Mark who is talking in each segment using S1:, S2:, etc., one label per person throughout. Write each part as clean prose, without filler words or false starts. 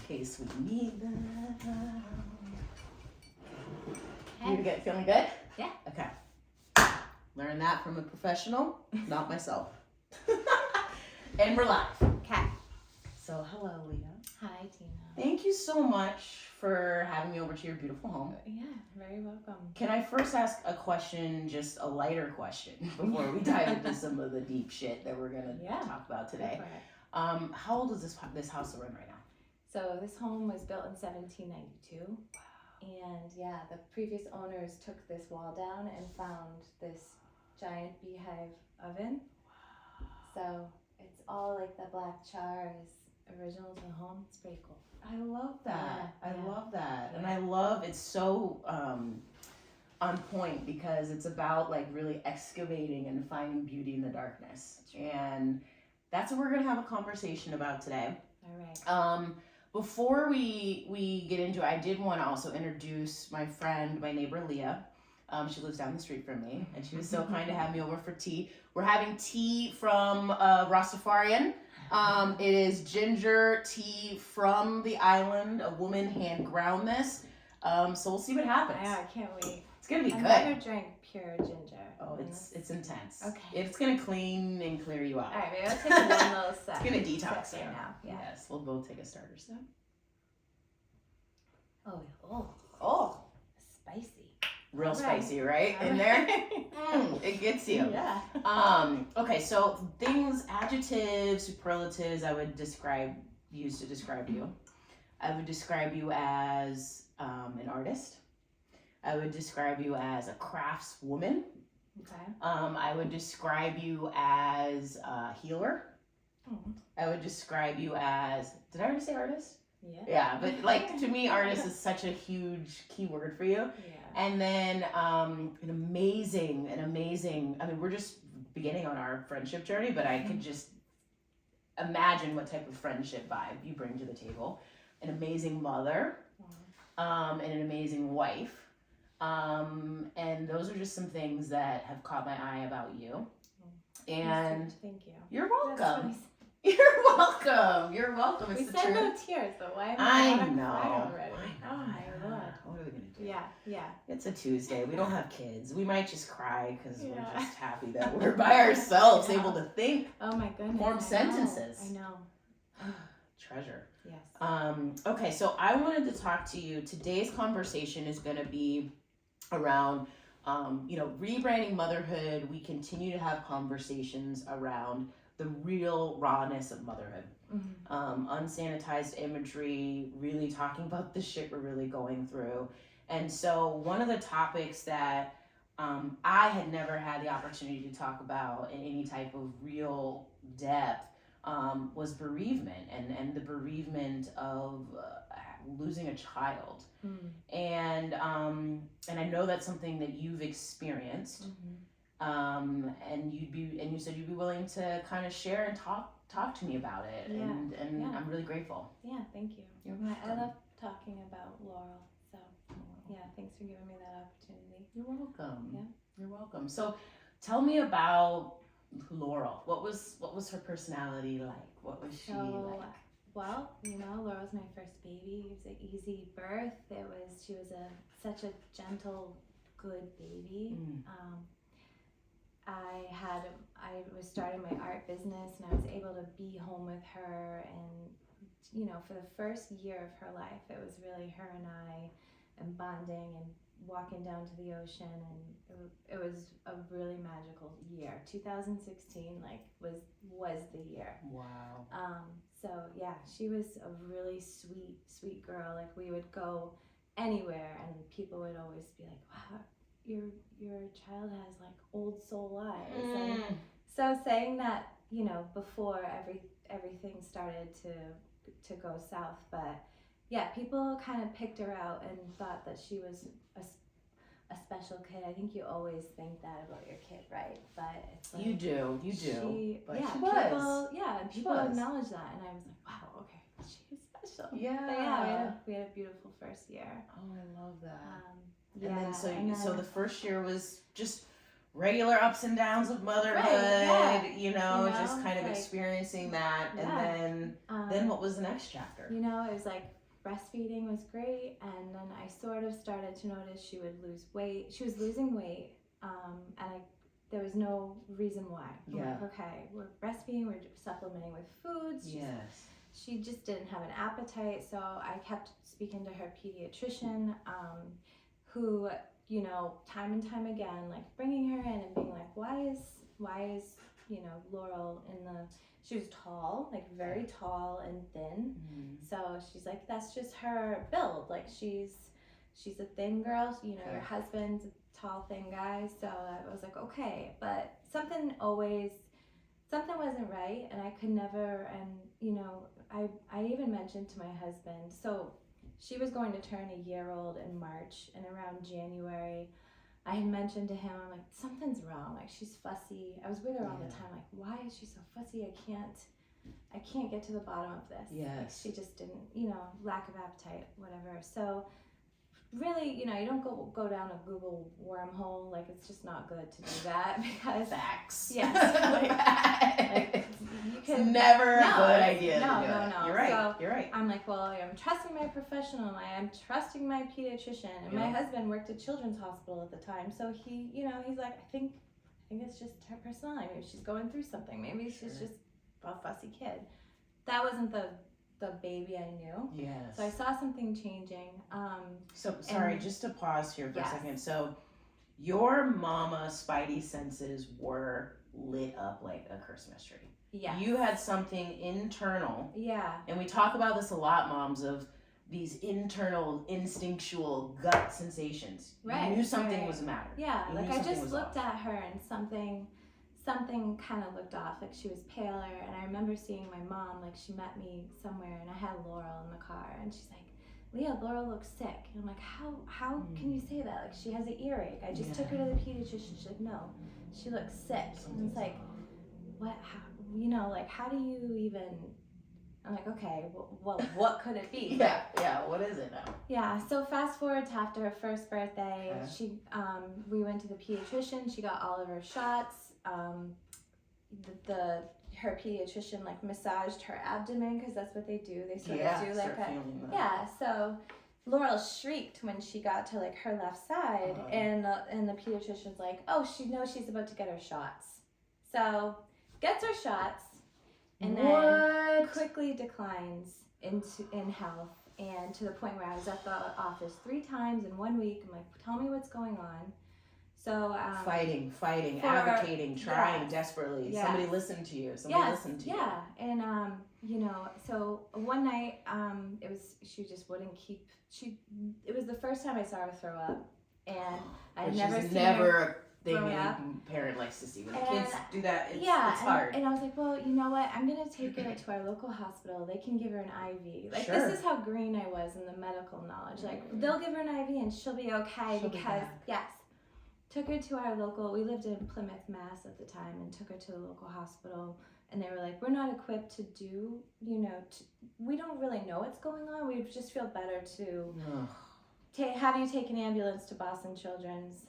S1: case we need them.
S2: Hey.
S1: Feeling good?
S2: Yeah.
S1: Okay. Learn that from a professional, not myself. And we're live.
S2: Okay.
S1: So, hello, Leah.
S2: Hi, Tina.
S1: Thank you so much for having me over to your beautiful home.
S2: Yeah, very welcome.
S1: Can I first ask a question, just a lighter question, before we dive into some of the deep shit that we're going to talk about today? How old is this house that we're in right now?
S2: So this home was built in 1792. Wow. And yeah, the previous owners took this wall down and found this giant beehive oven. Wow. So it's all like the black char is original to the home. It's pretty cool.
S1: I love that.
S2: Yeah,
S1: I love that. And I love it's so on point because it's about like really excavating and finding beauty in the darkness. And that's what we're going to have a conversation about today.
S2: All right.
S1: Before we get into it, I did want to also introduce my friend, my neighbor Leah. She lives down the street from me, and she was so kind to have me over for tea. We're having tea from Rastafarian. It is ginger tea from the island. A woman hand ground this. So we'll see what happens.
S2: Yeah, I can't wait.
S1: It's gonna be good.
S2: I've never drank pure ginger.
S1: Oh, it's intense.
S2: Okay.
S1: It's gonna clean and clear you out.
S2: All right, maybe I'll take one little sip.
S1: It's gonna detox
S2: right
S1: you.
S2: now. Yeah.
S1: Yes, we'll both take a starter sip.
S2: Oh, spicy.
S1: Real
S2: All
S1: spicy, right?
S2: All
S1: In there, it gets you.
S2: Yeah.
S1: Okay, so things, adjectives, superlatives, I would use to describe you. I would describe you as an artist. I would describe you as a craftswoman.
S2: Okay.
S1: I would describe you as a healer.
S2: Mm.
S1: I would describe you as, did I already say artist?
S2: Yeah.
S1: Yeah, but like to me, artist is such a huge key word for you.
S2: Yeah.
S1: And then an amazing, I mean, we're just beginning on our friendship journey, but I could just imagine what type of friendship vibe you bring to the table. An amazing mother, and an amazing wife. And those are just some things that have caught my eye about you. And
S2: thank you.
S1: you're welcome. You're welcome. You're welcome.
S2: We
S1: It's the
S2: said
S1: truth.
S2: no tears, though. Why am
S1: I
S2: I
S1: know.
S2: already?
S1: I
S2: Oh
S1: know.
S2: my lord.
S1: What are we gonna do?
S2: Yeah.
S1: It's a Tuesday. We don't have kids. We might just cry because we're
S2: Yeah.
S1: just happy that we're by ourselves, able to think,
S2: Oh my goodness.
S1: form sentences.
S2: I know.
S1: Treasure.
S2: Yes.
S1: Okay, so I wanted to talk to you. Today's conversation is going to be around, rebranding motherhood. We continue to have conversations around the real rawness of motherhood.
S2: Mm-hmm.
S1: Unsanitized imagery, really talking about the shit we're really going through. And so one of the topics that I had never had the opportunity to talk about in any type of real depth was bereavement and the bereavement of losing a child. And I know that's something that you've experienced. And you said you'd be willing to kind of share and talk to me about it.
S2: Yeah.
S1: And I'm really grateful.
S2: Yeah, thank you.
S1: You're
S2: I
S1: welcome.
S2: love talking about Laurel. So yeah, thanks for giving me that opportunity.
S1: You're welcome.
S2: Yeah.
S1: You're welcome. So tell me about Laurel. What was her personality like? What was she like?
S2: Well, Laurel's my first baby. It was an easy birth. She was such a gentle, good baby. I was starting my art business and I was able to be home with her, and for the first year of her life, it was really her and I, and bonding and walking down to the ocean, and it was a really magical year. 2016 was the year.
S1: Wow.
S2: So yeah, she was a really sweet girl. Like, we would go anywhere and people would always be like, wow, your child has like old soul eyes. And so saying that, before everything started to go south, but yeah, people kind of picked her out and thought that she was a special kid. I think you always think that about your kid, right? But it's like,
S1: You do.
S2: But
S1: she
S2: was. People
S1: was.
S2: acknowledge that, and I was like, wow, okay, she's special.
S1: Yeah.
S2: But yeah, we had a beautiful first year.
S1: Oh, I love that.
S2: Yeah.
S1: And then so the first year was just regular ups and downs of motherhood, just kind of
S2: like,
S1: experiencing that.
S2: Yeah.
S1: And then what was the next chapter?
S2: It was like breastfeeding was great, and then I sort of started to notice she would lose weight. She was losing weight, and there was no reason why. I'm like, okay, we're breastfeeding, we're supplementing with foods. She just didn't have an appetite, so I kept speaking to her pediatrician, who, time and time again, like bringing her in and being like, why is Laurel she was tall, like very tall and thin. So she's like, that's just her build. Like she's a thin girl. Your husband's a tall, thin guy. So I was like, okay, but something wasn't right, and I could never. And I even mentioned to my husband. So she was going to turn a year old in March, and around January, I had mentioned to him, I'm like, something's wrong. Like she's fussy. I was with her all the time. Like, why is she so fussy? I can't get to the bottom of this. Like, she just didn't, lack of appetite, whatever. So really, you don't go down a Google wormhole. Like it's just not good to do that because
S1: facts.
S2: Yes.
S1: It's never a good idea.
S2: No.
S1: You're right.
S2: So
S1: you're right.
S2: I'm like, well, I'm trusting my professional. I'm trusting my pediatrician, and my husband worked at Children's Hospital at the time, so he, he's like, I think it's just her personality. Maybe she's going through something. Maybe she's just a fussy kid. That wasn't the baby I knew.
S1: Yes.
S2: So I saw something changing.
S1: So sorry, just to pause here for a second. So your mama spidey senses were lit up like a Christmas tree.
S2: Yeah.
S1: You had something internal.
S2: Yeah.
S1: And we talk about this a lot, moms, of these internal instinctual gut sensations.
S2: Right.
S1: You knew something was the matter.
S2: Yeah. Like I just looked
S1: off.
S2: at her and something kind of looked off. Like she was paler, and I remember seeing my mom, like she met me somewhere, and I had Laurel in the car, and she's like, Leah, Laurel looks sick. And I'm like, how can you say that? Like she has an earache. I just took her to the pediatrician. She's like, no, she looks sick. And it's like, what? How do you even? I'm like, okay, well, what could it be?
S1: What is it now?
S2: Yeah, so fast forward to after her first birthday, we went to the pediatrician. She got all of her shots. Her pediatrician like massaged her abdomen because that's what they do. They sort of do like a So Laurel shrieked when she got to like her left side, and the pediatrician's like, oh, she knows she's about to get her shots. So gets her shots, and then quickly declines in health, and to the point where I was at the office 3 times in 1 week. I'm like, tell me what's going on. So
S1: fighting, advocating, trying desperately. Somebody listened to you. Listened to you.
S2: Yeah, and so one night, she just wouldn't keep. It was the first time I saw her throw up, and I'd never seen her. Thing any
S1: parent likes to see when kids do that. It's hard.
S2: And I was like, well, you know what? I'm gonna take her to our local hospital. They can give her an IV. Like this is how green I was in the medical knowledge. Like they'll give her an IV and she'll be okay Took her to our local. We lived in Plymouth, Mass at the time, and took her to the local hospital. And they were like, we're not equipped to do. We don't really know what's going on. We just feel better to have you take an ambulance to Boston Children's,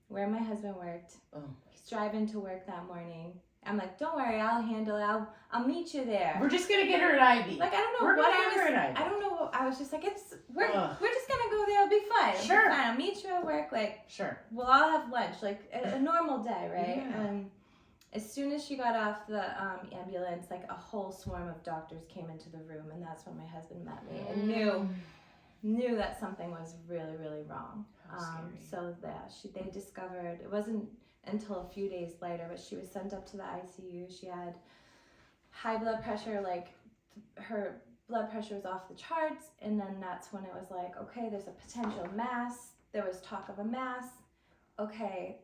S2: where my husband worked. He's driving to work that morning. I'm like, don't worry, I'll handle it. I'll meet you there.
S1: We're just gonna get her an IV.
S2: Like I don't know what I was. I don't know. I was just like, we're just gonna go there. It'll be fine.
S1: Sure.
S2: Fine. I'll meet you at work. Like
S1: sure.
S2: We'll all have lunch. Like a normal day, right?
S1: Yeah.
S2: And as soon as she got off the ambulance, like a whole swarm of doctors came into the room, and that's when my husband met me and knew that something was really, really wrong. So they discovered, it wasn't until a few days later, but she was sent up to the ICU. She had high blood pressure, like her blood pressure was off the charts, and then that's when it was like, okay, there's a potential mass. There was talk of a mass. Okay.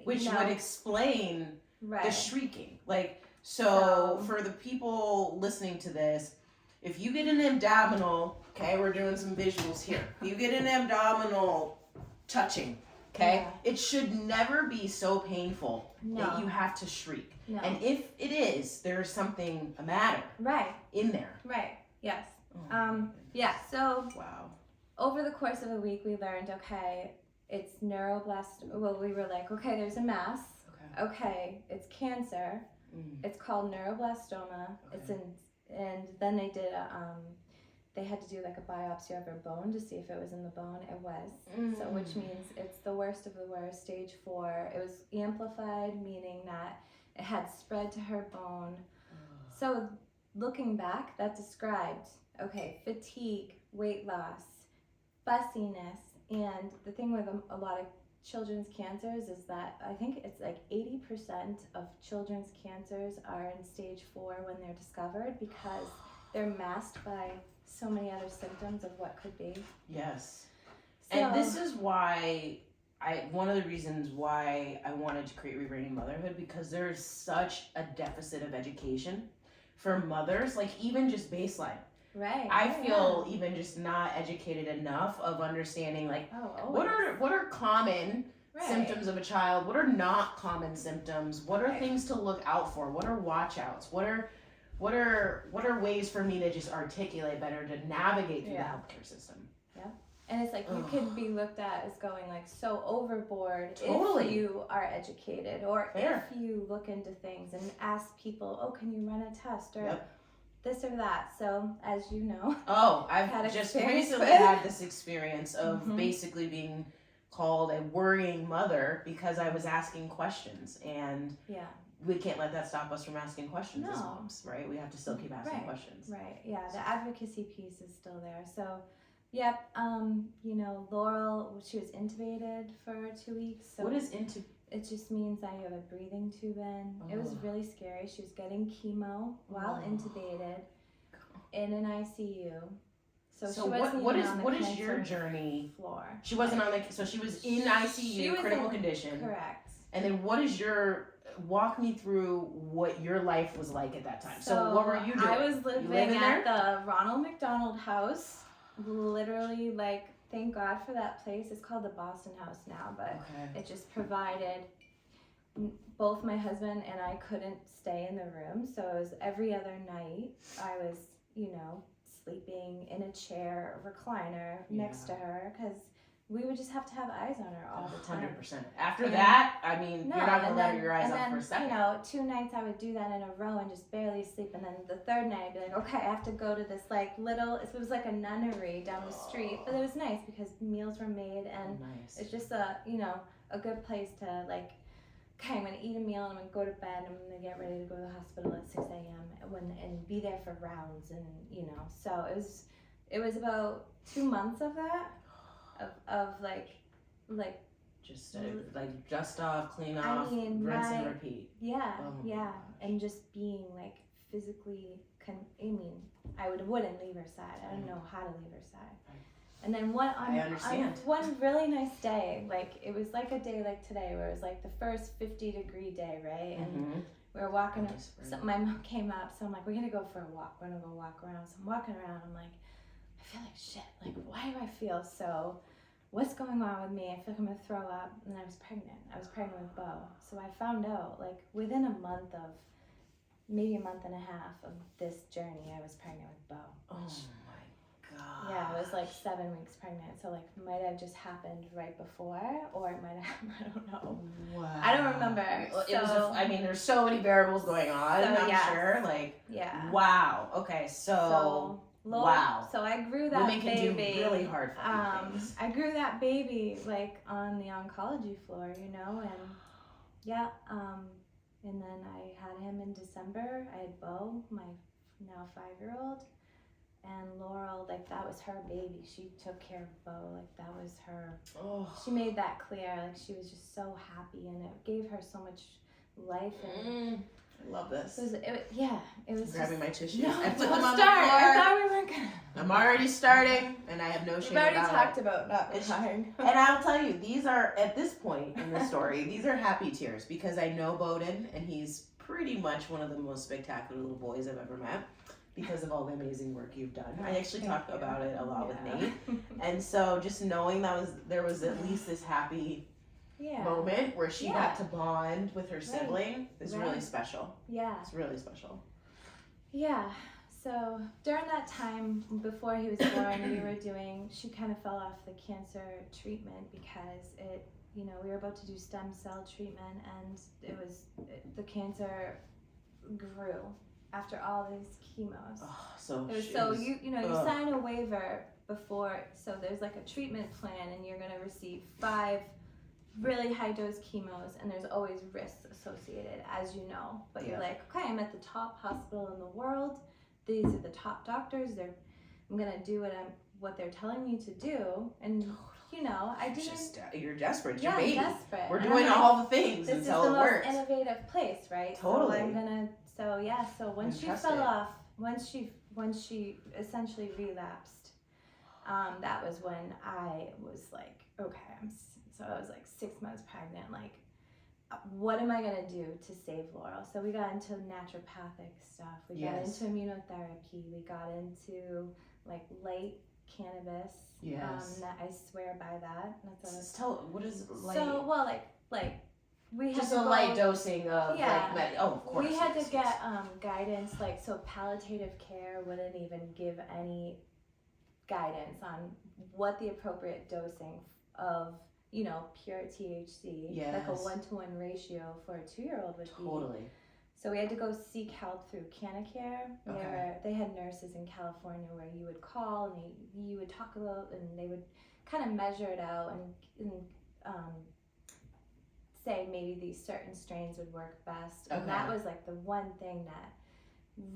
S1: Which would explain the shrieking. Like, so for the people listening to this, if you get an abdominal, okay, we're doing some visuals here. You get an abdominal touching, okay? It should never be so painful that you have to shriek. No. And if it is, there's something a matter in there.
S2: Right, yes. So over the course of a week, we learned, okay, it's neuroblast. Well, we were like, okay, there's a mass. Okay, it's cancer. It's called neuroblastoma. It's in, and then they did they had to do like a biopsy of her bone to see if it was in the bone. It was. So which means it's the worst of the worst, stage 4. It was amplified, meaning that it had spread to her bone. So looking back, that described, okay, fatigue, weight loss, fussiness, and the thing with a lot of children's cancers is that I think it's like 80% of children's cancers are in stage 4 when they're discovered because they're masked by so many other symptoms of what could be.
S1: Yes.
S2: So,
S1: And this is why one of the reasons why I wanted to create Rebranding Motherhood, because there's such a deficit of education for mothers, like even just baseline.
S2: right.
S1: I feel even just not educated enough of understanding like what are common symptoms of a child, what are not common symptoms, what are things to look out for, what are watch outs, what are ways for me to just articulate better, to navigate through the healthcare system.
S2: And it's like you could be looked at as going like so overboard
S1: Totally.
S2: if you are educated or
S1: Fair.
S2: if you look into things and ask people, oh, can you run a test or this or that. So as you know,
S1: I've
S2: had
S1: just
S2: experience
S1: recently
S2: with-
S1: had this experience of basically being called a worrying mother because I was asking questions, and we can't let that stop us from asking questions as moms, right? We have to still keep asking questions.
S2: Right, yeah, the advocacy piece is still there. So, you know, Laurel, she was intubated for 2 weeks. So
S1: What is into?
S2: it just means that you have a breathing tube in. It was really scary. She was getting chemo while intubated in an ICU. So she wasn't
S1: what
S2: even on the
S1: is your
S2: cancer
S1: journey?
S2: floor.
S1: She wasn't on the. So she was in ICU,
S2: She was
S1: critical
S2: in-
S1: condition.
S2: Correct.
S1: And then what is your? Walk me through what your life was like at that time. So what were you doing?
S2: I was living
S1: living
S2: at the Ronald McDonald House. Literally, like, thank God for that place. It's called the Boston House now, but it just provided. Both my husband and I couldn't stay in the room, so it was every other night I was, you know, sleeping in a chair, recliner next to her, because we would just have to have eyes on her all the time.
S1: 100%. After that, I mean,
S2: No,
S1: you're not gonna
S2: and
S1: let
S2: then-
S1: your eyes
S2: and
S1: off
S2: then,
S1: for a second.
S2: You know, 2 nights I would do that in a row and just barely sleep, and then the third night I'd be like, okay, I have to go to this like little. It was like a nunnery down the street, but it was nice because meals were made and
S1: Nice.
S2: it's just a a good place to like. Okay, I'm gonna eat a meal and I'm gonna go to bed. I'm gonna get ready to go to the hospital at 6 a.m. and be there for rounds, and you know. So it was about 2 months of that, of like
S1: Just like dust off, clean off, rinse and repeat.
S2: Yeah,
S1: Oh my
S2: yeah,
S1: gosh.
S2: and just being like physically. I wouldn't leave her side. I didn't know how to leave her side. And then
S1: I understand.
S2: one really nice day, like it was like a day like today, where it was like the first 50-degree day, right? And we were walking. So my mom came up, so I'm like, we're gonna go for a walk. We're gonna go walk around. So I'm walking around. I'm like, I feel like shit. Like, why do I feel so? What's going on with me? I feel like I'm gonna throw up. And I was pregnant. I was pregnant with Bo. So I found out like within a month of, maybe a month and a half of this journey, I was pregnant with Bo.
S1: Oh my god.
S2: Yeah, I was like 7 weeks pregnant. So like, might have just happened right before, or it might have. I don't know.
S1: Wow.
S2: I don't remember.
S1: It was. I mean, there's so many variables going on.
S2: So,
S1: I'm
S2: yeah.
S1: sure. Like.
S2: Yeah.
S1: Wow. Okay. So wow.
S2: So I grew that
S1: Women can
S2: baby.
S1: do really hard fucking things.
S2: I grew that baby like on the oncology floor, you know, and yeah. And then I had him in December. I had Bo, my now 5-year-old, and Laurel. Like that was her baby. She took care of Bo. Like that was her.
S1: Oh.
S2: She made that clear. Like she was just so happy, and it gave her so much life. And
S1: I love this.
S2: It was
S1: Grabbing
S2: just,
S1: my tissues.
S2: No,
S1: I put
S2: don't
S1: them on the
S2: start.
S1: floor.
S2: I thought we weren't gonna.
S1: I'm already starting, and I have no shame
S2: We've already
S1: about
S2: talked
S1: it.
S2: about not
S1: It's-
S2: crying.
S1: And I'll tell you, these are, at this point in the story, these are happy tears because I know Bowden, and he's pretty much one of the most spectacular little boys I've ever met because of all the amazing work you've done. I actually talked about it a lot with Nate. And so just knowing there was at least this happy moment where she got to bond with her sibling is really special.
S2: Yeah.
S1: It's really special.
S2: Yeah. So during that time before he was born, she kind of fell off the cancer treatment because we were about to do stem cell treatment, and the cancer grew after all these chemos. You sign a waiver before, so there's like a treatment plan, and you're gonna receive 5 really high dose chemos, and there's always risks associated, as you know. But you're like, okay, I'm at the top hospital in the world. These are the top doctors. I'm gonna do what they're telling me to do, and I didn't.
S1: You're desperate. You're
S2: Yeah,
S1: baby.
S2: desperate.
S1: We're doing all the things
S2: this
S1: until it works.
S2: This is the most innovative place, right?
S1: Totally.
S2: So I'm gonna. So once she fell off, once she essentially relapsed, that was when I was like, okay, so I was like 6 months pregnant. Like, what am I gonna do to save Laurel? So we got into naturopathic stuff. We got into immunotherapy. We got into like light cannabis.
S1: Yes.
S2: I swear by that.
S1: What is light?
S2: So like we had
S1: just
S2: to
S1: a light dosing of of course.
S2: We had to get guidance, so palliative care wouldn't even give any guidance on what the appropriate dosing of pure THC, like a 1-to-1 ratio for a 2-year-old would be.
S1: Totally.
S2: So we had to go seek help through Canacare. They had nurses in California where you would call and you would talk about, and they would kind of measure it out and say maybe these certain strains would work best. And that was like the one thing that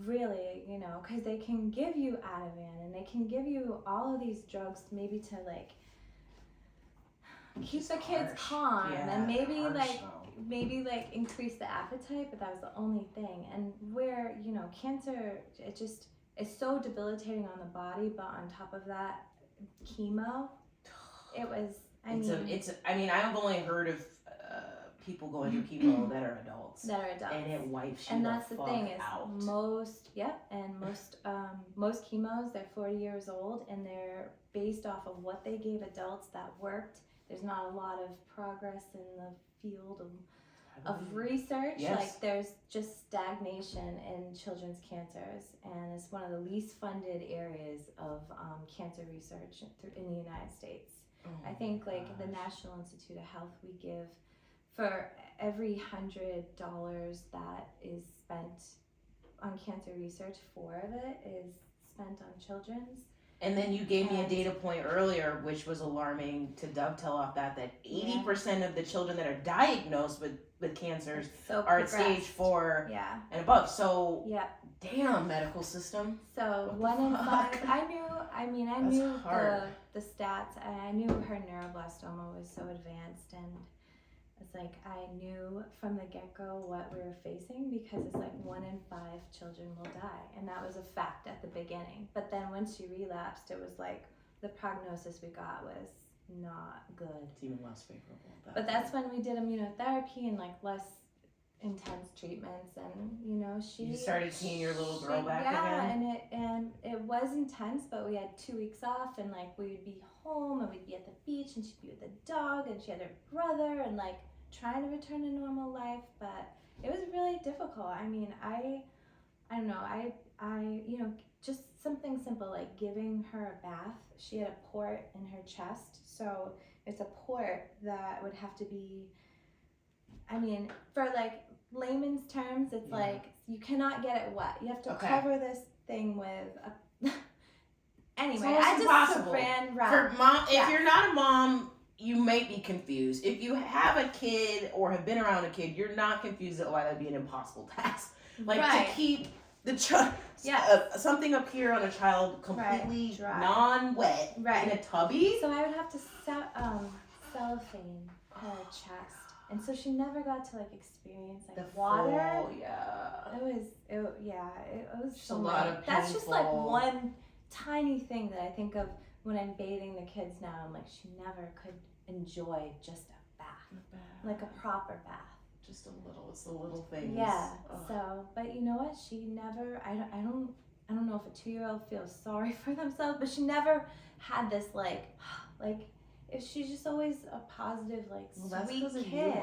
S2: really, because they can give you Ativan and they can give you all of these drugs maybe to like keep the kids calm and maybe increase the appetite, but that was the only thing. And where cancer, it's so debilitating on the body, but on top of that, chemo,
S1: I've only heard of people going through chemo that are adults, and it wipes you
S2: and that's the thing
S1: out.
S2: Is most chemos, they're 40 years old, and they're based off of what they gave adults that worked. There's not a lot of progress in the field of research. Like there's just stagnation in children's cancers, and it's one of the least funded areas of cancer research in the United States. I think the National Institute of Health, we give for every $100 that is spent on cancer research, 4 of it is spent on children's.
S1: And then you gave me a data point earlier, which was alarming to dovetail off that 80% of the children that are diagnosed with cancers are at stage 4 and above. So, damn, medical system.
S2: So 1 in 5, I knew the stats, and I knew her neuroblastoma was so advanced, and it's like I knew from the get-go what we were facing, because it's like 1 in 5 children will die, and that was a fact at the beginning. But then once she relapsed, it was like the prognosis we got was not good.
S1: It's even less favorable.
S2: But that's when we did immunotherapy and less intense treatments, and you
S1: started seeing your little girl back again.
S2: and it was intense, but we had 2 weeks off, and we would be home and we'd be at the beach, and she'd be with the dog, and she had her brother, and trying to return to normal life. But it was really difficult. I don't know, I just something simple like giving her a bath. She had a port in her chest, so it's a port that would have to be, for layman's terms, it's you cannot get it wet. You have to cover this thing with a anyway, I just saran wrap.
S1: For mom, if you're not a mom, you might be confused. If you have a kid or have been around a kid, you're not confused at why that'd be an impossible task. To keep the something up here on a child completely non-wet in a tubby.
S2: So I would have to cellophane her chest. And so she never got to experience
S1: the
S2: water.
S1: Full,
S2: It was
S1: just so a lot of painful.
S2: That's just one tiny thing that I think of when I'm bathing the kids now. I'm she never could enjoy just a bath. A proper bath.
S1: Just a little. It's the little things.
S2: Yeah. Ugh. So, but you know what? She never. I don't know if a 2-year-old feels sorry for themselves, but she never had this if she's just always a positive, sweet kid.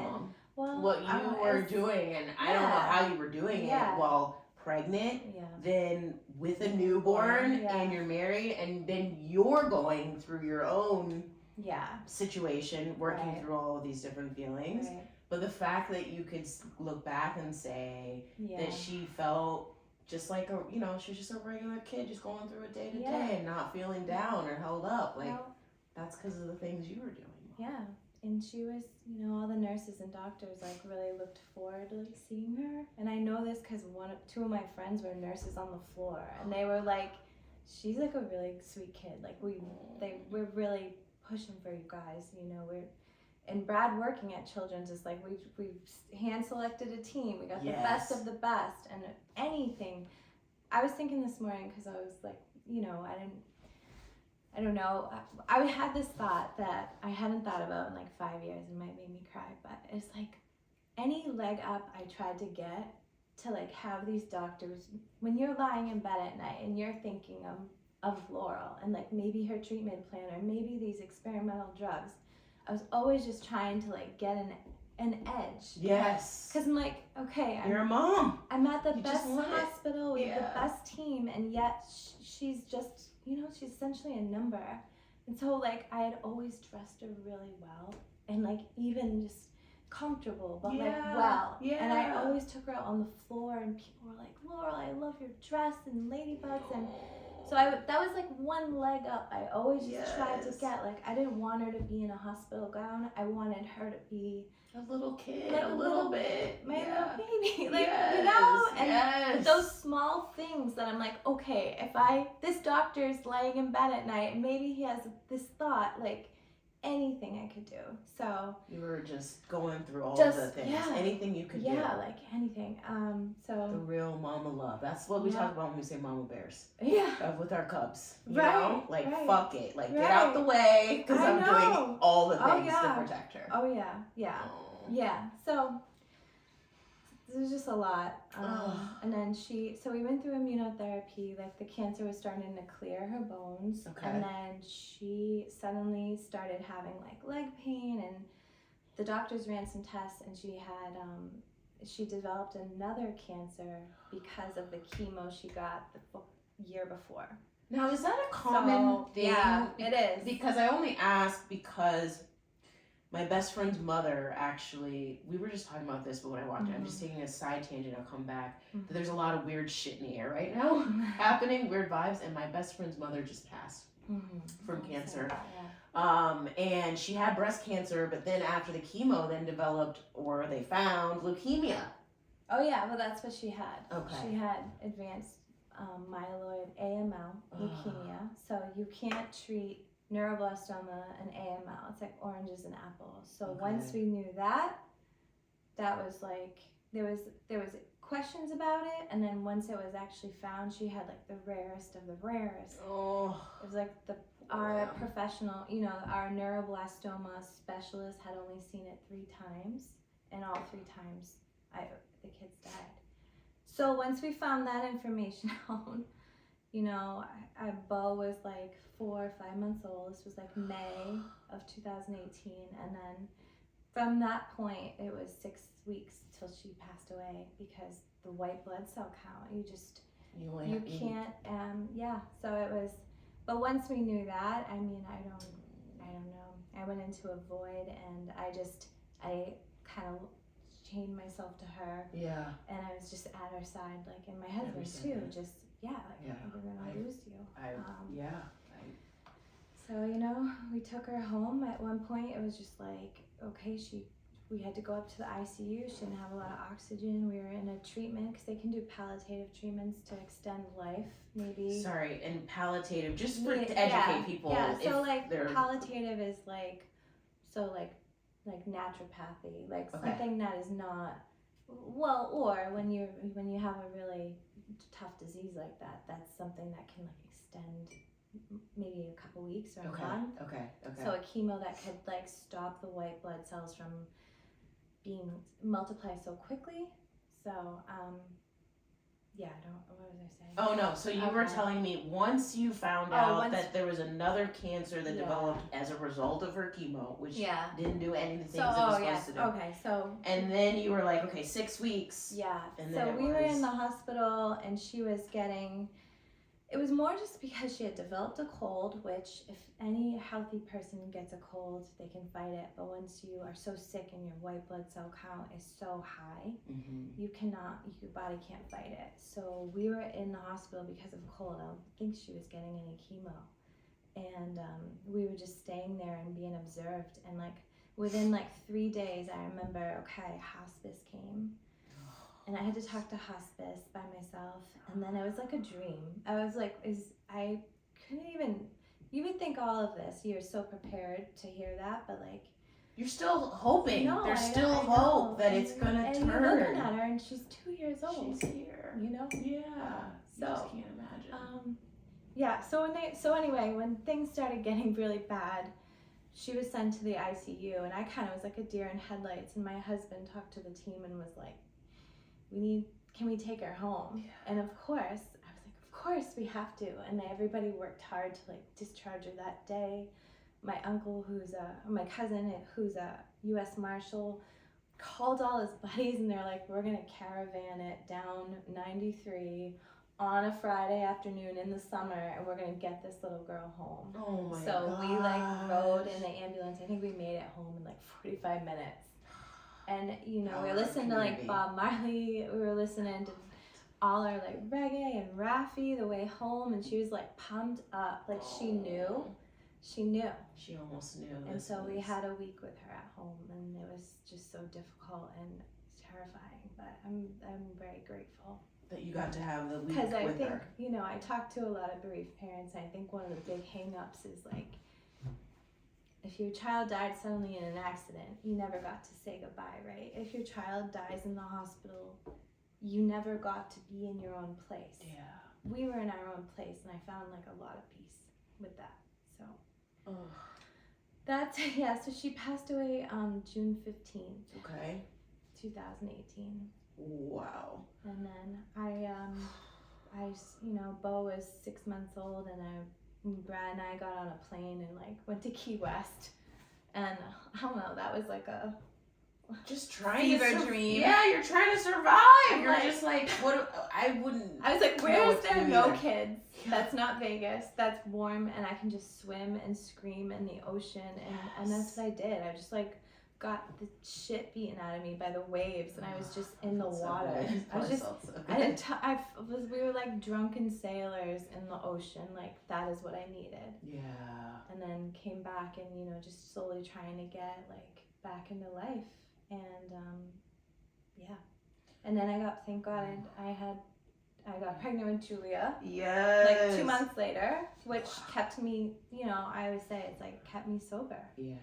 S1: Well, what you were doing, and I don't know how you were doing it while pregnant
S2: Yeah.
S1: than with a newborn
S2: Yeah.
S1: and you're married, and then you're going through your own
S2: Yeah.
S1: situation, working
S2: Right.
S1: through all of these different feelings.
S2: Right.
S1: But the fact that you could look back and say
S2: Yeah.
S1: that she felt just like a, you know, she was just a regular kid just going through it day to
S2: Yeah.
S1: day and not feeling down or held up. Like,
S2: No.
S1: that's because of the things you were doing.
S2: Yeah. And she was, you know, all the nurses and doctors like really looked forward to like seeing her. And I know this because two of my friends were nurses on the floor, and they were like, she's like a really sweet kid. Like we're really pushing for you guys. You know, and Brad working at Children's is like we hand selected a team. We got the best of the best, and anything. I was thinking this morning because I was like, you know, I don't know. I had this thought that I hadn't thought about in like 5 years, and might make me cry. But it's like any leg up I tried to get to like have these doctors, when you're lying in bed at night and you're thinking of Laurel and like maybe her treatment plan or maybe these experimental drugs, I was always just trying to like get an edge.
S1: Yes.
S2: Because I'm like, okay,
S1: you're a mom.
S2: I'm at the
S1: You
S2: best
S1: just want it.
S2: hospital. We have
S1: Yeah.
S2: the best team, and yet she's just, you know, she's essentially a number. And so like I had always dressed her really well and like even just comfortable, but like well.
S1: Yeah.
S2: And I always took her out on the floor, and people were like, Laurel, I love your dress and ladybugs. And so that was like one leg up. I always just tried to get, like, I didn't want her to be in a hospital gown. I wanted her to be
S1: a little kid,
S2: like
S1: a little bit.
S2: my little baby, like,
S1: yes.
S2: you know, and
S1: yes.
S2: those small things that I'm like, okay, if this doctor's laying in bed at night and maybe he has this thought, like anything I could do. So
S1: you were just going through all
S2: just,
S1: of the things,
S2: yeah.
S1: anything you could do.
S2: Yeah, like anything.
S1: The real mama love. That's what we talk about when we say mama bears.
S2: Yeah.
S1: With our cubs, you
S2: Right,
S1: know, like
S2: right.
S1: fuck it, like
S2: Right.
S1: get out the way, because
S2: I
S1: I'm
S2: know.
S1: doing all the
S2: Oh,
S1: things
S2: yeah.
S1: to protect her.
S2: Oh yeah, yeah, yeah. So there's just a lot. And then so we went through immunotherapy. Like the cancer was starting to clear her bones,
S1: Okay.
S2: and then she suddenly started having like leg pain, and the doctors ran some tests, and she developed another cancer because of the chemo she got the year before.
S1: Now, is that a common thing?
S2: Yeah, it is.
S1: Because I only ask because my best friend's mother actually, we were just talking about this, but when I walked in, I'm just taking a side tangent, I'll come back.
S2: Mm-hmm.
S1: There's a lot of weird shit in the air right now happening, weird vibes, and my best friend's mother just passed from cancer. And she had breast cancer, but then after the chemo then developed, or they found, leukemia.
S2: Oh yeah, well that's what she had.
S1: Okay.
S2: She had advanced myeloid AML, leukemia. So you can't treat neuroblastoma and AML. It's like oranges and apples. So once we knew that was like, there was questions about it, and then once it was actually found, she had like the rarest of the rarest.
S1: Oh.
S2: It was like our professional, you know, our neuroblastoma specialist had only seen it 3 times, and all 3 times the kids died. So once we found that information out, you know, Bo was like 4 or 5 months old. This was like May of 2018, and then from that point, it was 6 weeks till she passed away because the white blood cell count, you can't. So it was. But once we knew that, I mean, I don't know. I went into a void, and I kind of chained myself to her. Yeah. And I was just at her side, like, and my husband too. Just we're gonna lose you. So you know, we took her home. At one point, it was just like, okay, we had to go up to the ICU. She didn't have a lot of oxygen. We were in a treatment because they can do palliative treatments to extend life, maybe.
S1: Sorry, and palliative, just to educate people.
S2: Yeah, so like palliative is like naturopathy, like something that is not, well, or when you have a really tough disease like that, that's something that can like extend maybe a couple weeks or a month. Okay. So a chemo that could like stop the white blood cells from being multiplied so quickly. So Yeah, I don't. What was I saying?
S1: Oh no, so you were telling me once you found out that there was another cancer that developed as a result of her chemo, which didn't do any of the things it was supposed to do.
S2: Okay, so.
S1: And then you were like, okay, 6 weeks.
S2: Yeah.
S1: And
S2: so we were in the hospital, and she was getting. It was more just because she had developed a cold, which if any healthy person gets a cold, they can fight it. But once you are so sick and your white blood cell count is so high, your body can't fight it. So we were in the hospital because of a cold. I don't think she was getting any chemo. And we were just staying there and being observed. And like within 3 days, I remember, okay, hospice came. And I had to talk to hospice by myself, and then it was like a dream. I was like, I couldn't even, you would think all of this, you're so prepared to hear that, but like.
S1: You're still hoping. There's still hope that it's going to turn.
S2: And you're looking at her, and she's 2 years old.
S1: She's here.
S2: You know?
S1: Yeah.
S2: So,
S1: I just can't imagine.
S2: Yeah, so anyway, when things started getting really bad, she was sent to the ICU, and I kind of was like a deer in headlights, and my husband talked to the team and was like, can we take her home? Yeah. And of course, I was like, of course we have to. And everybody worked hard to like discharge her that day. My uncle, my cousin, who's a U.S. Marshal, called all his buddies, and they're like, we're gonna caravan it down 93 on a Friday afternoon in the summer, and we're gonna get this little girl home.
S1: Oh my god.
S2: So we like rode in the ambulance. I think we made it home in like 45 minutes. And, we were listening to, like, Bob Marley, we were listening to all our, like, reggae and Raffi the way home, and she was, like, pumped up, like, she knew. She
S1: almost knew.
S2: And so we had a week with her at home, and it was just so difficult and terrifying, but I'm very grateful.
S1: That you got to have the week with her.
S2: Because I think, I talked to a lot of bereaved parents, and I think one of the big hang-ups is, like, if your child died suddenly in an accident, you never got to say goodbye, right? If your child dies in the hospital, you never got to be in your own place.
S1: Yeah.
S2: We were in our own place, and I found like a lot of peace with that. So that's, so she passed away on June 15th.
S1: Okay.
S2: 2018.
S1: Wow.
S2: And then Bo was 6 months old, and Brad and I got on a plane and like went to Key West, and I don't know, that was like a
S1: just trying
S2: fever dream.
S1: Yeah, you're trying to survive. You're like, just like, what? I was like,
S2: where is there no kids? That's not Vegas. That's warm, and I can just swim and scream in the ocean, and that's what I did. I just like got the shit beaten out of me by the waves, and I was just in the water. We were like drunken sailors in the ocean. Like, that is what I needed.
S1: Yeah.
S2: And then came back and, just slowly trying to get like back into life. And, and then thank God I got pregnant with Julia.
S1: Yes.
S2: Like 2 months later, which kept me, I always say it's like kept me sober.
S1: Yeah.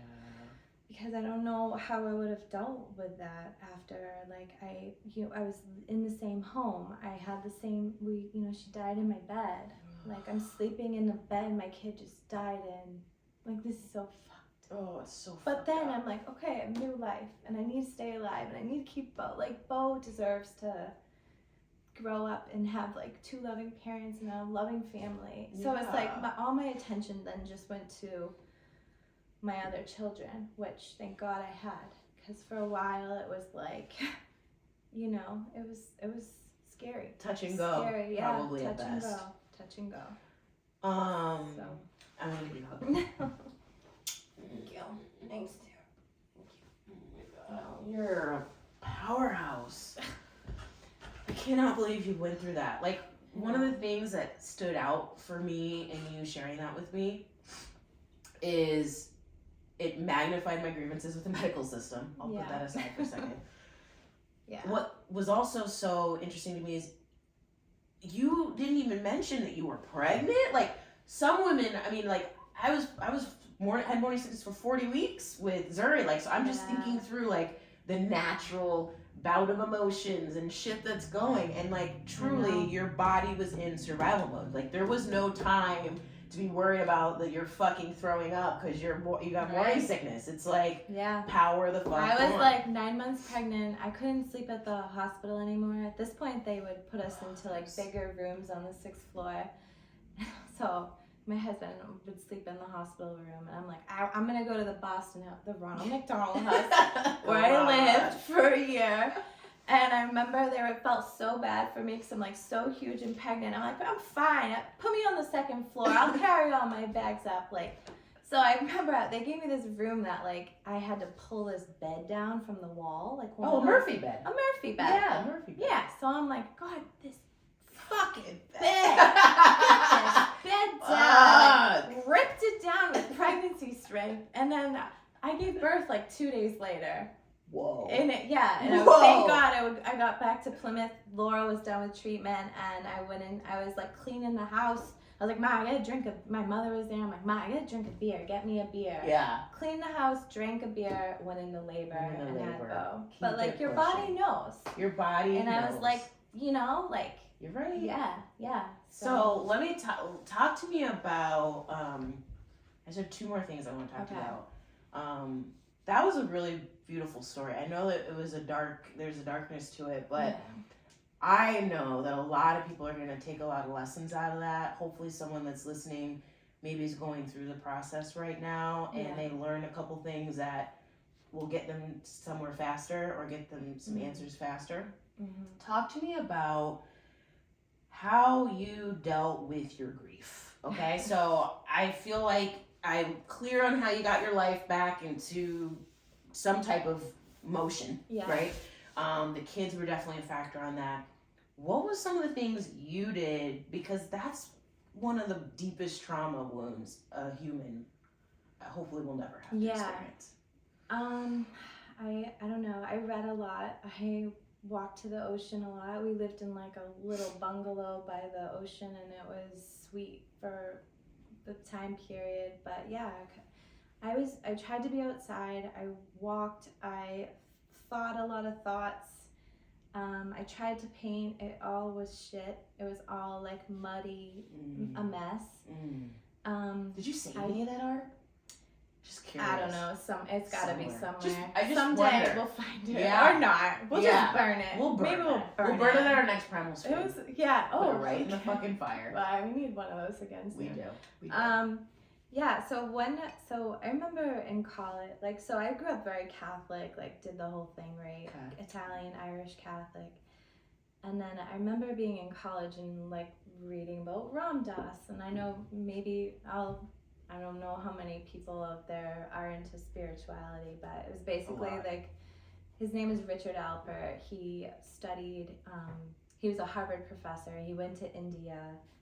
S2: Because I don't know how I would have dealt with that after, like, I was in the same home. I had the same, she died in my bed. Like, I'm sleeping in the bed my kid just died in. Like, this is so fucked.
S1: Oh, it's so fucked.
S2: But then I'm like, okay, I have new life, and I need to stay alive, and I need to keep Bo. Like, Bo deserves to grow up and have, like, 2 loving parents and a loving family. So it's like, all my attention then just went to my other children, which thank God I had, because for a while it was like, it was scary.
S1: Touch and go.
S2: Scary, yeah.
S1: Probably at best.
S2: Touch and go.
S1: So I'm gonna give you a hug.
S2: Thank you. Thanks,
S1: dear. You're a powerhouse. I cannot believe you went through that. Like, one of the things that stood out for me in you sharing that with me is it magnified my grievances with the medical system. I'll put that aside for a second.
S2: Yeah.
S1: What was also so interesting to me is you didn't even mention that you were pregnant. Like, some women, I mean, like, I had morning sickness for 40 weeks with Zuri. Like, so I'm just thinking through, like, the natural bout of emotions and shit that's going. And, like, truly, your body was in survival mode. Like, there was no time to be worried about that you're fucking throwing up because you got morning sickness. It's like power the fuck
S2: I was
S1: on.
S2: like 9 months pregnant. I couldn't sleep at the hospital anymore. At this point, they would put us into like bigger rooms on the 6th floor. So my husband would sleep in the hospital room, and I'm like, I'm gonna go to the Ronald McDonald House where I lived for a year. And I remember it felt so bad for me because I'm like so huge and pregnant. I'm like, but I'm fine. Put me on the 2nd floor. I'll carry all my bags up. Like, so I remember they gave me this room that like I had to pull this bed down from the wall, like
S1: a Murphy bed.
S2: A Murphy bed.
S1: Yeah, a Murphy bed.
S2: Yeah. So I'm like, God, this fucking bed. Get this bed down. Like, ripped it down with pregnancy strength, and then I gave birth like 2 days later.
S1: Whoa.
S2: And thank God I got back to Plymouth. Laura was done with treatment, and I went in. I was like cleaning the house. I was like, Ma, I gotta drink my mother was there. I'm like, Ma, I gotta drink a beer. Get me a beer.
S1: Yeah.
S2: Clean the house, drank a beer, went into labor, and had Bo.
S1: Keep
S2: but like your body knows.
S1: Your body
S2: and
S1: knows.
S2: I was like, like.
S1: You're right.
S2: Yeah.
S1: So let me talk to me about. I just have 2 more things I want to talk about. That was a really beautiful story. I know that there's a darkness to it, but I know that a lot of people are going to take a lot of lessons out of that. Hopefully someone that's listening maybe is going through the process right now, and they learn a couple things that will get them somewhere faster or get them some answers faster. Talk to me about how you dealt with your grief. Okay, so I feel like I'm clear on how you got your life back into some type of motion, right? The kids were definitely a factor on that. What was some of the things you did? Because that's one of the deepest trauma wounds a human hopefully will never have to experience.
S2: I don't know. I read a lot. I walked to the ocean a lot. We lived in like a little bungalow by the ocean, and it was sweet for the time period. But yeah, I tried to be outside. I walked. I thought a lot of thoughts. I tried to paint. It all was shit. It was all like muddy, a mess.
S1: Did you save any of that art? Just curious.
S2: I don't know. It's got to be somewhere.
S1: I just
S2: someday
S1: wonder.
S2: we'll find it,
S1: Yeah.
S2: or not. We'll just burn it.
S1: We'll burn
S2: Maybe
S1: it.
S2: we'll burn it.
S1: We'll burn it at our next primal stream.
S2: It was Oh,
S1: put it right in the fucking fire.
S2: Well, we need one of those again soon.
S1: We do.
S2: Yeah. So I remember in college, so I grew up very Catholic, did the whole thing right, Italian, Irish Catholic, and then I remember being in college and reading about Ram Dass, and I know I don't know how many people out there are into spirituality, but it was basically his name is Richard Alpert. He studied, he was a Harvard professor. He went to India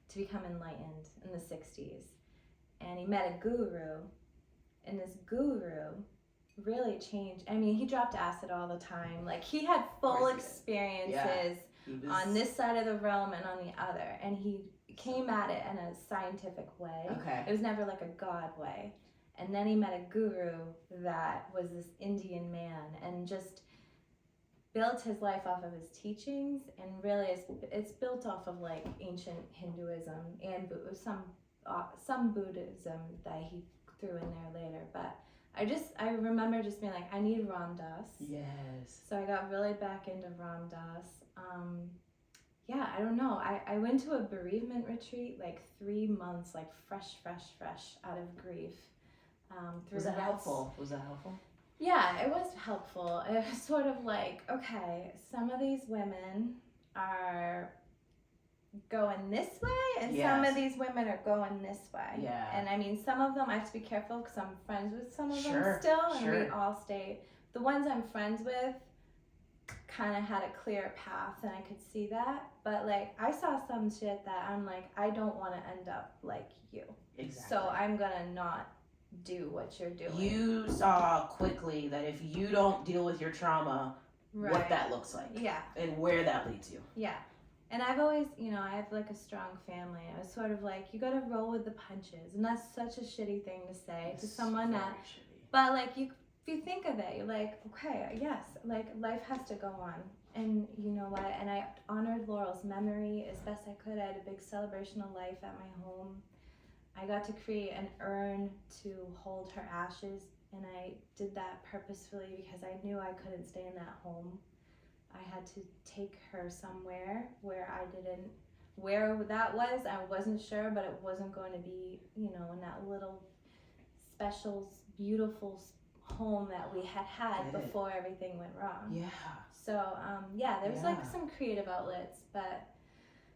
S2: to become enlightened in the 60s. And he met a guru, and this guru really changed. I mean, he dropped acid all the time. He had full experiences on this side of the realm and on the other. And he came at it in a scientific way.
S1: Okay.
S2: It was never a God way. And then he met a guru that was this Indian man and just built his life off of his teachings. And really, it's built off of ancient Hinduism and some Buddhism that he threw in there later. But I remember just being I need Ram Dass.
S1: Yes.
S2: So I got really back into Ram Dass. I don't know. I went to a bereavement retreat 3 months, fresh out of grief.
S1: Was that helpful?
S2: Yeah, it was helpful. It was sort of okay, some of these women are going this way, and some of these women are going this way.
S1: Yeah.
S2: And I mean, some of them I have to be careful because I'm friends with some of them still, and we all stay. The ones I'm friends with kind of had a clear path, and I could see that. But I saw some shit that I'm I don't want to end up like you.
S1: Exactly.
S2: So I'm gonna not do what you're doing.
S1: You saw quickly that if you don't deal with your trauma, what that looks like.
S2: Yeah.
S1: And where that leads you.
S2: Yeah. And I've always, I have a strong family. I was sort of you gotta roll with the punches. And that's such a shitty thing to say to someone that, but if you think of it, you're okay, yes, life has to go on. And you know what? And I honored Laurel's memory as best I could. I had a big celebration of life at my home. I got to create an urn to hold her ashes, and I did that purposefully because I knew I couldn't stay in that home. I had to take her somewhere where I didn't, where that was, I wasn't sure, but it wasn't going to be, you know, in that little special, beautiful home that we had before everything went wrong.
S1: Yeah.
S2: So, yeah, there was like some creative outlets, but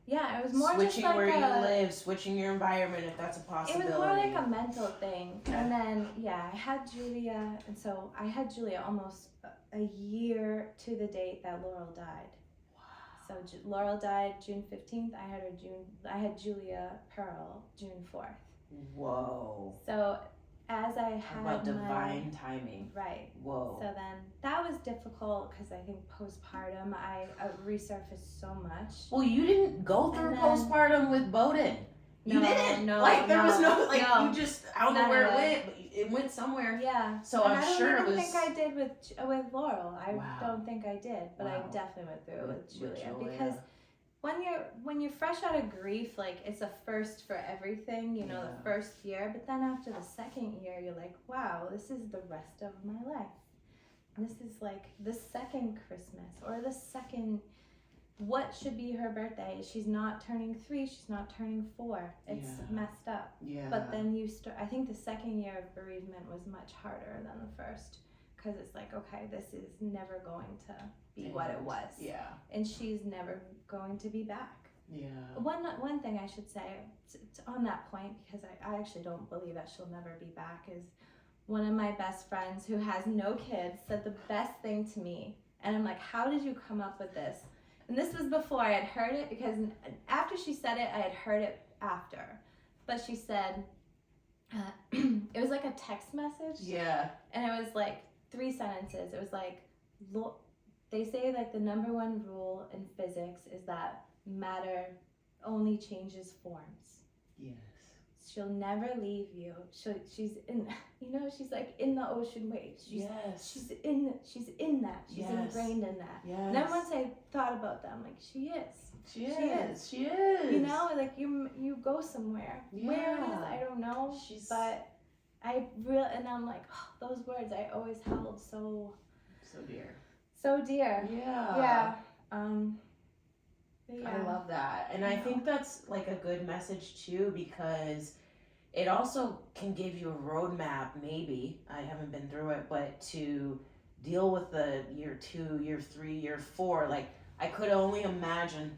S2: yeah, it was more
S1: switching
S2: just like
S1: where you live, switching your environment if that's a possibility.
S2: It was more like a mental thing. Okay. And then, yeah, I had Julia, and so I had Julia almost a year to the date that Laurel died.
S1: Wow.
S2: So Laurel died June 15th. I had Julia Pearl June 4th.
S1: Whoa.
S2: So as I had
S1: about divine timing.
S2: Right.
S1: Whoa.
S2: So then that was difficult because I think postpartum I resurfaced so much.
S1: Well, you didn't go through postpartum with Bowden. You didn't.
S2: No.
S1: Like there was no like
S2: no.
S1: you just I don't know where it went, but it went somewhere.
S2: Yeah.
S1: So
S2: and
S1: I'm sure it was.
S2: I don't think I did with Laurel. I don't think I did, but I
S1: Wow.
S2: definitely went through it with Julia
S1: Julia.
S2: because when you're fresh out of grief, like it's a first for everything, you know, the first year, but then after the second year, you're like, wow, this is the rest of my life. This is like the second Christmas or the second, what should be her birthday? She's not turning 3, she's not turning 4. It's messed up.
S1: Yeah.
S2: But then you start, I think the second year of bereavement was much harder than the first because it's like, okay, this is never going to be what it was.
S1: Yeah.
S2: And she's never going to be back.
S1: Yeah.
S2: One thing I should say on that point, because I actually don't believe that she'll never be back, is one of my best friends who has no kids said the best thing to me. And I'm like, how did you come up with this? And this was before I had heard it, because after she said it, I had heard it after. But she said, it was like a text message.
S1: Yeah.
S2: And it was like 3 sentences. It was like, they say like the number one rule in physics is that matter only changes forms.
S1: Yes.
S2: She'll never leave you. She's in, you know, she's like in the ocean waves. She's in that. She's ingrained in that.
S1: Yes.
S2: And then once I thought about that, I'm like, she is.
S1: She is. You
S2: know, like you go somewhere.
S1: Yeah.
S2: Where it is, I don't know. But and I'm like, oh, those words I always held so
S1: dear.
S2: So dear.
S1: Yeah.
S2: Yeah.
S1: I love that. And I think that's like a good message too, because it also can give you a roadmap, maybe, I haven't been through it, but to deal with the year 2, year 3, year 4. Like I could only imagine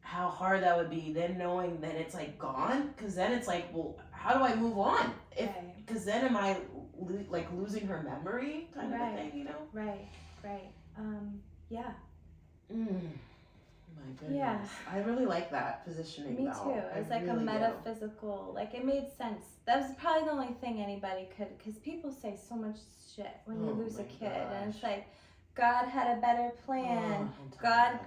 S1: how hard that would be then knowing that it's like gone, because then it's like, well, how do I move on? Because then am I like losing her memory kind of a thing, you know?
S2: Right. Yeah.
S1: My goodness.
S2: Yeah.
S1: I really like that positioning.
S2: Me too. It's like really a metaphysical, like it made sense. That was probably the only thing anybody could, because people say so much shit when you lose a kid, and it's like, God had a better plan. God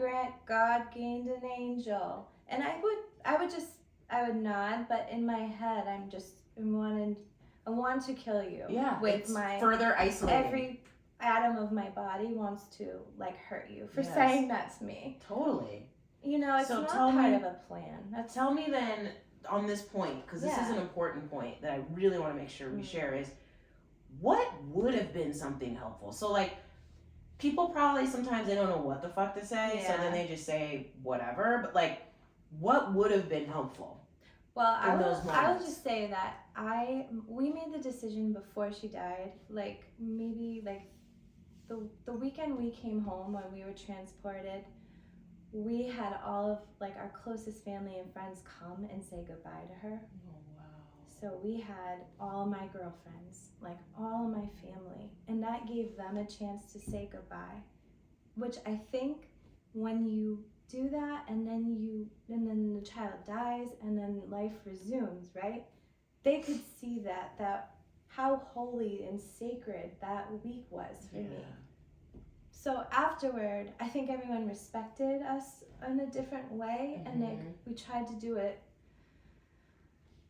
S2: gained an angel. And I would nod, but in my head, I want to kill you.
S1: Yeah.
S2: With my
S1: further isolating.
S2: Every atom of my body wants to like hurt you for saying that to me.
S1: Totally.
S2: You know, it's not part of a plan.
S1: Tell me then on this point, because this is an important point that I really want to make sure we share, is what would have been something helpful? So like people probably sometimes they don't know what the fuck to say, so then they just say whatever, but like what would have been helpful?
S2: Well, I will just say that we made the decision before she died, like maybe like the weekend we came home when we were transported, we had all of like our closest family and friends come and say goodbye to her.
S1: Oh wow.
S2: So we had all my girlfriends, like all my family, and that gave them a chance to say goodbye, which I think when you do that and then the child dies and then life resumes, right? They could see that how holy and sacred that week was for me. So afterward, I think everyone respected us in a different way, and we tried to do it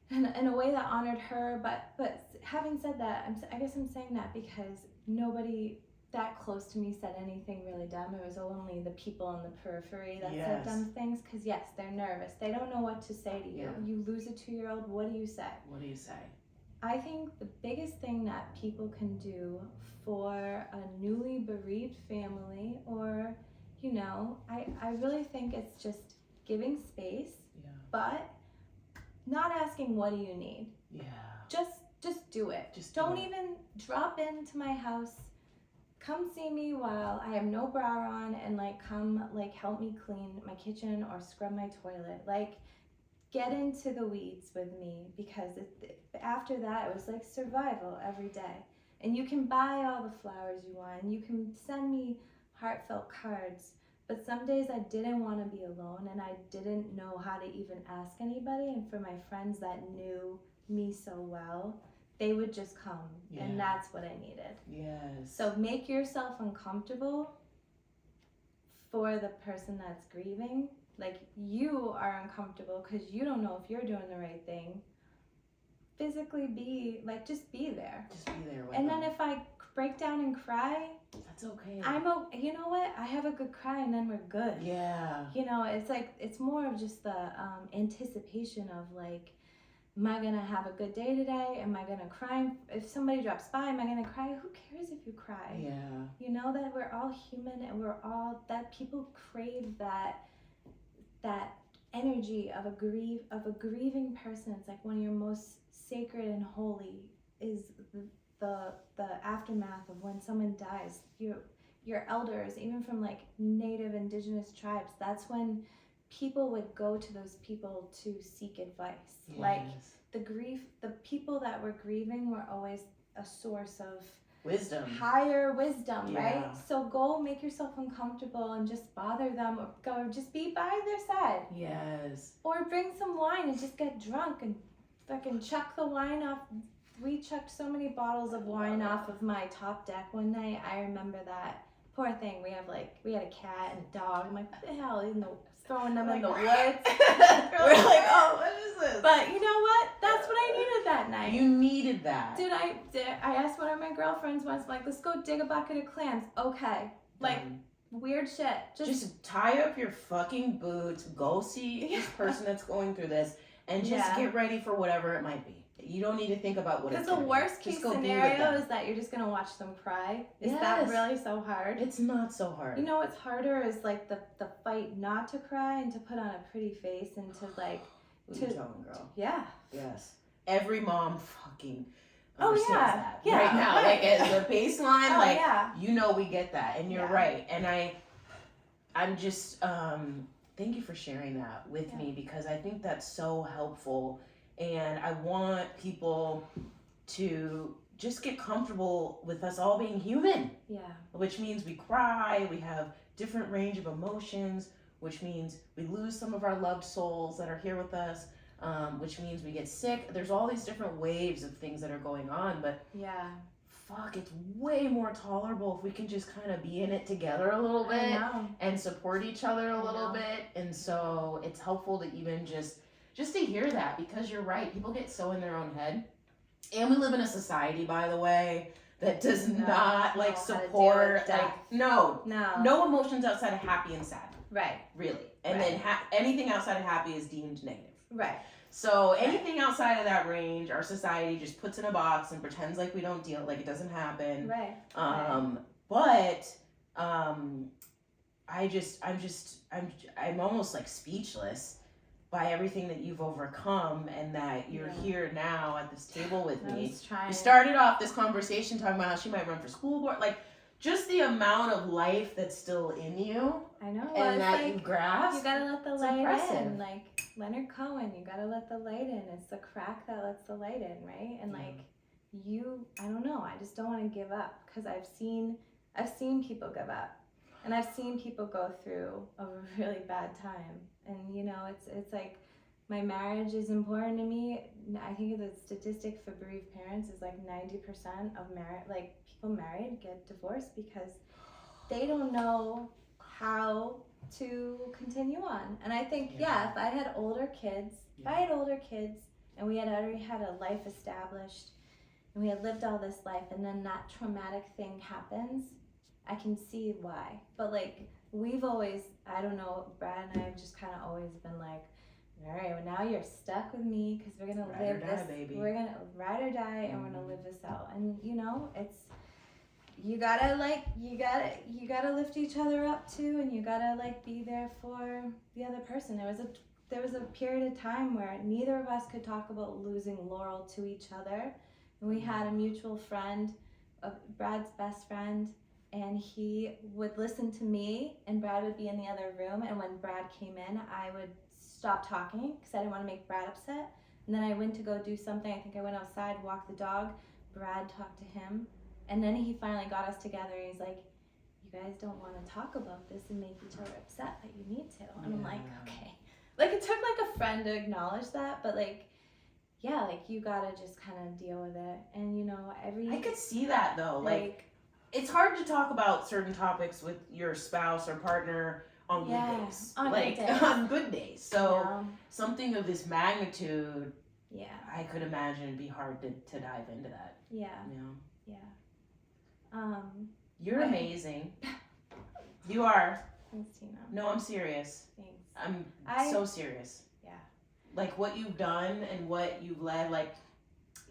S2: in a way that honored her. But having said that, I guess I'm saying that because that close to me said anything really dumb. It was only the people on the periphery that
S1: Yes.
S2: said dumb things. Because yes, they're nervous. They don't know what to say to you.
S1: Yeah.
S2: You lose a 2-year-old, what do you say?
S1: What do you say?
S2: I think the biggest thing that people can do for a newly bereaved family, or, you know, I really think it's just giving space,
S1: Yeah.
S2: but not asking what do you need.
S1: Yeah.
S2: Just do it.
S1: Just do
S2: Don't
S1: it.
S2: even drop into my house. Come see me while I have no bra on, and like come like help me clean my kitchen or scrub my toilet. Like get into the weeds with me, because after that it was like survival every day. And you can buy all the flowers you want, and you can send me heartfelt cards. But some days I didn't want to be alone, and I didn't know how to even ask anybody. And for my friends that knew me so well, they would just come, and that's what I needed.
S1: Yes.
S2: So make yourself uncomfortable for the person that's grieving. Like, you are uncomfortable because you don't know if you're doing the right thing. Physically be, like, just be there.
S1: Just be there with
S2: And
S1: them.
S2: then if I break down and cry,
S1: That's okay.
S2: you know what? I have a good cry, and then we're good.
S1: Yeah.
S2: You know, it's like, it's more of just the anticipation of like, am I gonna have a good day today? Am I gonna cry? If somebody drops by, am I gonna cry? Who cares if you cry?
S1: Yeah.
S2: You know that we're all human, and that people crave that energy of a grieving person. It's like one of your most sacred and holy is the aftermath of when someone dies. Your elders, even from like native indigenous tribes, that's when people would go to those people to seek advice.
S1: Yes.
S2: Like the people that were grieving were always a source of
S1: Wisdom.
S2: higher wisdom,
S1: Yeah.
S2: right? So go make yourself uncomfortable and just bother them, or go just be by their side.
S1: Yes.
S2: Or bring some wine and just get drunk and fucking chuck the wine off. We chucked so many bottles of wine off of my top deck one night. I remember that. Poor thing. We had a cat and a dog. I'm like, what the hell? Throwing them in the woods.
S1: We're like, oh, what is this?
S2: But you know what? That's what I needed that night.
S1: You needed that.
S2: Dude, I asked one of my girlfriends once, like, let's go dig a bucket of clams. Okay. Like, weird shit.
S1: Just tie up your fucking boots, go see this person that's going through this, and just get ready for whatever it might be. You don't need to think about what it's
S2: Because the worst case scenario is that you're just going to watch them cry. Is that really so hard?
S1: It's not so hard.
S2: You know what's harder is like the fight not to cry and to put on a pretty face and to like...
S1: What are you telling, girl?
S2: Yeah.
S1: Yes. Every mom fucking
S2: Oh
S1: understands
S2: yeah.
S1: that
S2: Yeah.
S1: right now.
S2: Right.
S1: Like as the baseline,
S2: Oh,
S1: like
S2: yeah.
S1: you know we get that. And you're
S2: Yeah.
S1: right. And I'm just thank you for sharing that with me, because I think that's so helpful. And I want people to just get comfortable with us all being human.
S2: Yeah.
S1: Which means we cry, we have different range of emotions, which means we lose some of our loved souls that are here with us, which means we get sick. There's all these different waves of things that are going on, but
S2: yeah.
S1: Fuck, it's way more tolerable if we can just kind of be in it together a little bit and support each other a little bit. And so it's helpful to even just to hear that, because you're right, people get so in their own head. And we live in a society, by the way, that does not like support like no emotions outside of happy and sad.
S2: Right.
S1: Really. And then anything outside of happy is deemed negative.
S2: Right.
S1: So anything outside of that range, our society just puts in a box and pretends like we don't deal, like it doesn't happen.
S2: Right.
S1: But I'm almost like speechless by everything that you've overcome, and that you're here now at this table with me. We started off this conversation talking about how she might run for school board, like just the amount of life that's still in you.
S2: I know.
S1: And that you grasp.
S2: You gotta let the light in. Like Leonard Cohen, you gotta let the light in. It's the crack that lets the light in, right? And like I don't know. I just don't want to give up, because I've seen people give up, and I've seen people go through a really bad time. And you know, it's like, my marriage is important to me. I think the statistic for bereaved parents is like 90% of people married get divorced because they don't know how to continue on. And I think if I had older kids, and we had already had a life established, and we had lived all this life, and then that traumatic thing happens, I can see why. But like, we've always, I don't know, Brad and I have just kind of always been like, all right, well, now you're stuck with me because we're gonna live this.
S1: Baby.
S2: We're gonna ride or die, and we're gonna live this out. And you know, it's you gotta lift each other up too, and you gotta like be there for the other person. There was a period of time where neither of us could talk about losing Laurel to each other, and we had a mutual friend, Brad's best friend. And he would listen to me, and Brad would be in the other room. And when Brad came in, I would stop talking because I didn't want to make Brad upset. And then I went to go do something. I think I went outside, walked the dog. Brad talked to him. And then he finally got us together. He's like, you guys don't want to talk about this and make each other upset, but you need to. And I'm like, okay. Like, it took like a friend to acknowledge that, but like, yeah, like you gotta just kind of deal with it. And you know,
S1: I could see that though. Like it's hard to talk about certain topics with your spouse or partner on good days. On good days. So something of this magnitude, I could imagine it'd be hard to dive into that.
S2: Yeah.
S1: You're amazing. You are.
S2: Thanks, Tina.
S1: No, I'm serious.
S2: Thanks.
S1: I'm so serious.
S2: Yeah.
S1: Like what you've done and what you've led, like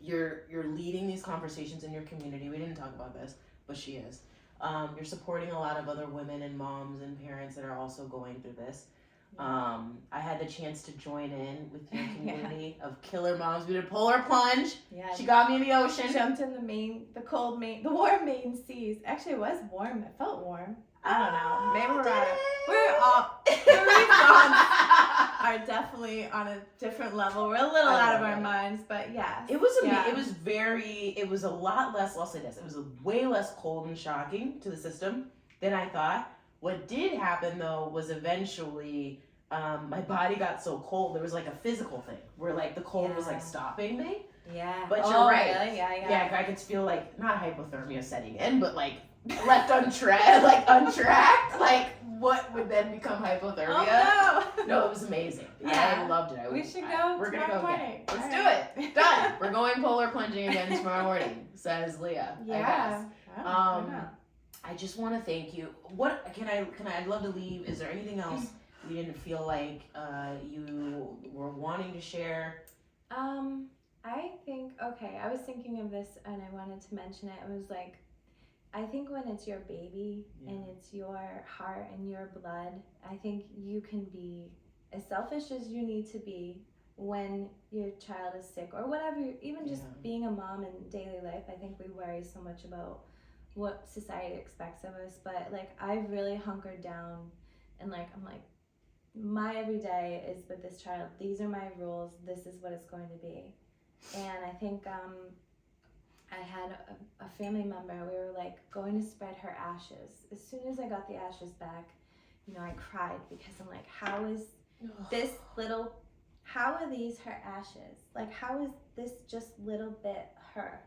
S1: you're leading these conversations in your community. We didn't talk about this, but she is. You're supporting a lot of other women and moms and parents that are also going through this. I had the chance to join in with your community of killer moms. We did a polar plunge. Yeah. She got me in the ocean.
S2: Jumped in the warm Maine seas. Actually, it was warm. It felt warm. I don't know. Maybe we're all 3 months are definitely on a different level. We're a little out of our minds, but yeah.
S1: It was a lot less, I'll say this, it was way less cold and shocking to the system than I thought. What did happen though was eventually my body got so cold, there was like a physical thing where like the cold was like stopping me.
S2: Yeah.
S1: But you're right.
S2: Really?
S1: Yeah, I could feel like, not hypothermia setting in, but like left untracked, like what would then become hypothermia?
S2: Oh, no.
S1: No, it was amazing. Yeah. I loved it.
S2: We should go.
S1: We're gonna go
S2: morning.
S1: again. Let's do it. Done. We're going polar plunging again tomorrow morning, says Leah.
S2: Yeah.
S1: I guess. I just want to thank you. What can I? I'd love to leave. Is there anything else you didn't feel like you were wanting to share?
S2: I think I was thinking of this and I wanted to mention it. It was like, I think when it's your baby and it's your heart and your blood, I think you can be as selfish as you need to be when your child is sick or whatever, even just being a mom in daily life. I think we worry so much about what society expects of us, but like I've really hunkered down and like I'm like, my everyday is with this child. These are my rules. This is what it's going to be. And I think I had a family member, we were like going to spread her ashes. As soon as I got the ashes back, you know, I cried because I'm like, how are these her ashes? Like, how is this just little bit her?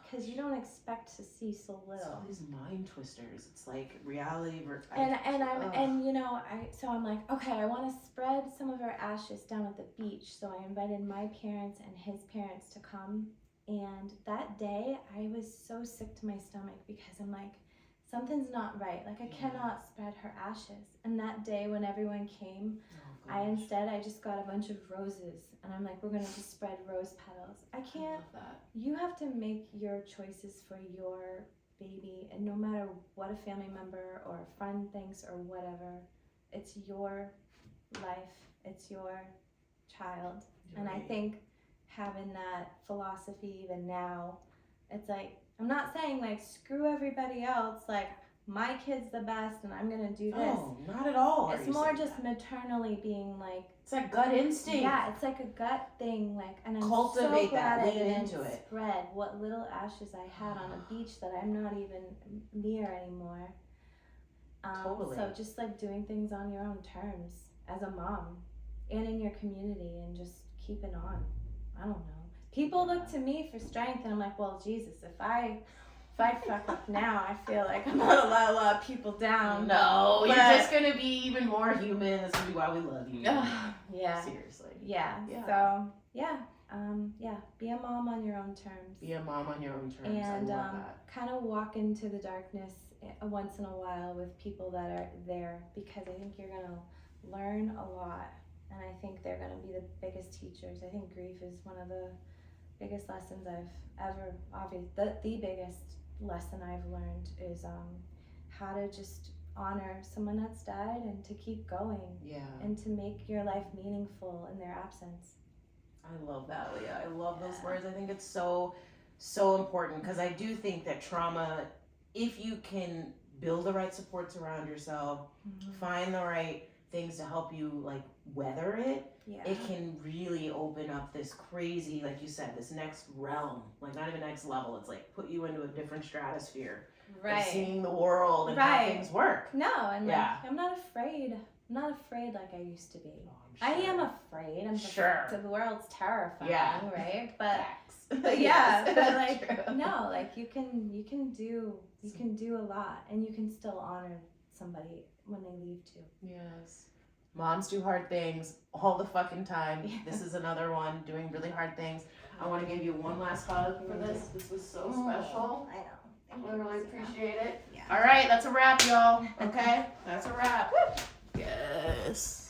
S2: Because you don't expect to see so little.
S1: It's all these mind twisters. It's like reality versus.
S2: And you know, I'm like, okay, I want to spread some of her ashes down at the beach. So I invited my parents and his parents to come. And that day, I was so sick to my stomach because I'm like, something's not right. Like, I cannot spread her ashes. And that day, when everyone came, I just got a bunch of roses. And I'm like, we're going to just spread rose petals. I can't.
S1: I love that. You
S2: have to make your choices for your baby. And no matter what a family member or a friend thinks or whatever, it's your life. It's your child. You're right. I think having that philosophy even now, it's like, I'm not saying like screw everybody else, like my kid's the best and I'm gonna do this.
S1: Oh, not at all.
S2: It's more just maternally being like,
S1: it's that gut instinct.
S2: Yeah, it's like a gut thing, like, and I'm
S1: cultivate
S2: so glad
S1: that,
S2: I
S1: lean
S2: didn't
S1: into it.
S2: Spread what little ashes I had on a beach that I'm not even near anymore.
S1: Totally.
S2: So just like doing things on your own terms as a mom and in your community and just keeping on. I don't know. People look to me for strength, and I'm like, well, Jesus, if I fuck up now, I feel like I'm gonna let a lot of people down.
S1: No, you're just gonna be even more human. That's gonna be why we love you.
S2: Yeah.
S1: Seriously.
S2: Yeah. So, yeah. be a mom on your own terms.
S1: Be a mom on your own terms.
S2: And
S1: I love that.
S2: kind of walk into the darkness once in a while with people that are there, because I think you're gonna learn a lot, and I think they're gonna be the biggest teachers. I think grief is one of the biggest lessons I've ever, the biggest lesson I've learned is how to just honor someone that's died and to keep going.
S1: Yeah.
S2: And to make your life meaningful in their absence.
S1: I love that, Leah. I love those words. I think it's so important, because I do think that trauma, if you can build the right supports around yourself, find the right things to help you like weather it, it can really open up this crazy, like you said, this next realm, like not even next level. It's like put you into a different stratosphere of seeing the world and how things work.
S2: No, and like I'm not afraid. I'm not afraid like I used to be.
S1: Oh,
S2: I am afraid. I'm
S1: sure.
S2: The world's terrifying, right? But but like true. No, like you can do a lot, and you can still honor somebody when they leave too.
S1: Yes. Moms do hard things all the fucking time. This is another one, doing really hard things. I want to give you one last hug for this. This was so special.
S2: I know.
S1: I really appreciate it.
S2: Yeah.
S1: All right, that's a wrap, y'all. Okay? That's a wrap. Yes.